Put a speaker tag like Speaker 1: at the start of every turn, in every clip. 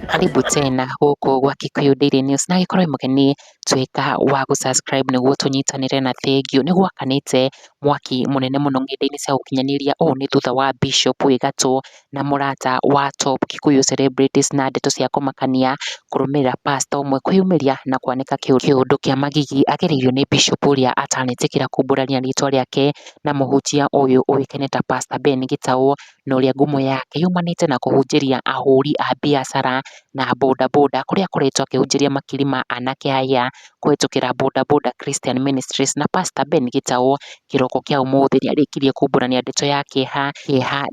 Speaker 1: Karibu tena gũkũ gwa Kikuyu Daily News, na gĩkorwo mũgeni tuĩka wa gũ subscribe nĩguo tũnyitanĩre na thengiũ. Nĩ gwakanĩte mwaki mũnene mũno ng'enda-inĩ cia ũkinyanĩria, ũũ nĩ thutha wa Bishop wĩ gatũ na mũrata wa Top Kikuyu Celebrities na ndeto cia kũmakania kũrũmĩrĩra pastor ũmwe kwĩyumĩria na kwanĩka kĩũndũ kĩa magigi agereirio nĩ Bishop ũrĩa atanetĩkĩra kumbũrania rĩtwa rĩake na mũhunjia ũyũ ũĩkaine ta Pastor Ben Gitau, na ũrĩa ngumo yake yumanĩte na kũhunjĩria ahũri a biacara na bodaboda, kũrĩa akoretwo akĩhunjĩria makiri ma anake aya kũhetũkĩra bodaboda Christian Ministries. Na Pastor Ben Gitau kĩroko kĩa ũmũthĩ nĩarĩkirie kumbũrania ndeto ya kĩeha,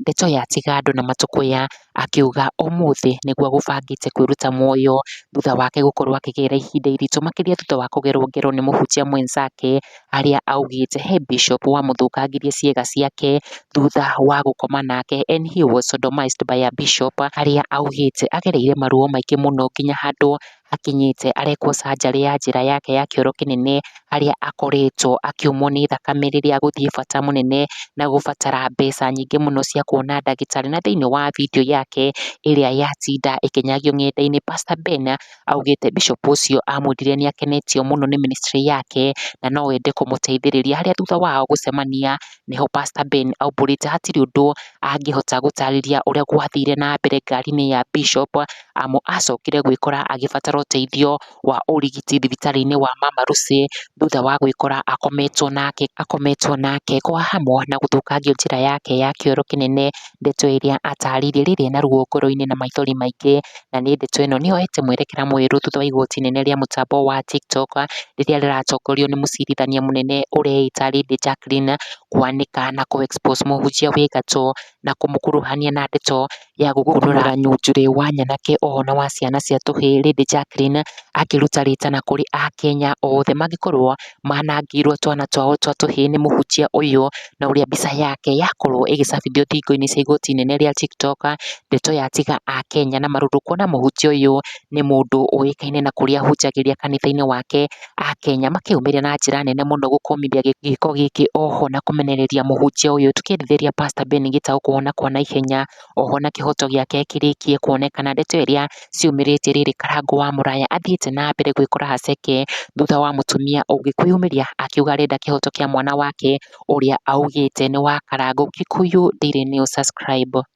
Speaker 1: ndeto ya tiga andũ na matũkũya, akiuga ũmũthĩ nĩguo gũbangĩte kwĩruta muoyo thutha wake gũkorwo akĩgera ihinda iritũ makĩria thutha wa kũgerwo ngero nĩ mũhunjia mwenzake, harĩa augĩte he Bishop wamũthũkangirie ciĩga ciake thutha wa gũkoma nake and he was sodomized by a bishop, harĩa augĩte agereire maruo maingĩ mũno nginya handũ akinyĩte arekwo canjarĩ ya njĩra yake ya kĩoro kĩnene, harĩa akoretwo akiumwo nĩ thakame rĩrĩa agũthiĩ bata mũnene na gũbatara mbeca nyingĩ mũno cia kuona ndagĩtarĩ. Na thĩinĩ wa video yake ĩrĩa yatinda ĩkĩnyagio ng'enda-inĩ, Pastor Ben augĩte Bishop ũcio amwĩrire nĩ akenetio mũno nĩ ministry yake na no ende kũmũteithĩrĩria, harĩa thutha wao gũcemania nĩho Pastor Ben aumbũrĩte hatirĩ ũndũ angĩhota gũtarĩria ũrĩa gwathire na mbere ngari-inĩ ya Bishop, amu acokire gwĩkora agĩbatara ũteithio wa ũrigiti thibitarĩ-inĩ wa Mama Lucy thutha wa gwĩkora akometwo nake kwa hamwe na gũthũkangio njĩra yake ya kĩoro kĩnene. Ndeto ĩrĩa atarĩirie rĩrĩ na ruo ngoro-inĩ na maithori maingĩ, na nĩ ndeto ĩno nĩyoete mwerekera mwerũ thutha wa igoti inene rĩa mũtambo wa TikTok rĩrĩa rĩratongorio nĩ mũcirithania mũnene ũreĩta Lady Jacqueline kwanĩka na kũ expose mũhunjia wĩ gatũ na kũmũkuruhania na ndeto ya gũkunũra nyunjurĩ wa nyanake oho na wa ciana cia tũhĩĩ. Lady Jacqueline akĩruta rĩtana kũrĩ Akenya othe mangĩkorwo manangĩirwo twana twao twa tũhĩĩ nĩ mũhunjia ũyũ, na ũrĩa mbica yake yakorwo ĩgĩcabithio thingo-inĩ cia igoti inene rĩa TikTok. Ndeto yatiga Akenya na marũrũ kuona mũhunjia ũyũ nĩ mũndũ ũĩkaine na kũrĩa ahunjagĩria kanitha-inĩ wake, Akenya makĩũmĩrĩra na njĩra nene mũno gũkũmithia gĩko gĩkĩ oho na kũmenereria mũhunjia ũyũ, tũkĩendithĩria Pastor Ben Gitau kũhona kwa naihenya oho na kĩhoto gĩake kĩrĩkie kuonekana. Ndeto ĩrĩa ciumĩrĩte rĩrĩ Karangũ wa Mũraya athiĩte na mbere gwĩkora haceke thutha wa mũtumia ũngĩ kwĩyumĩria akiuga arenda kĩhoto kĩa mwana wake ũrĩa augĩte nĩ wa Karangũ. Kikuyu Daily News, subscribe.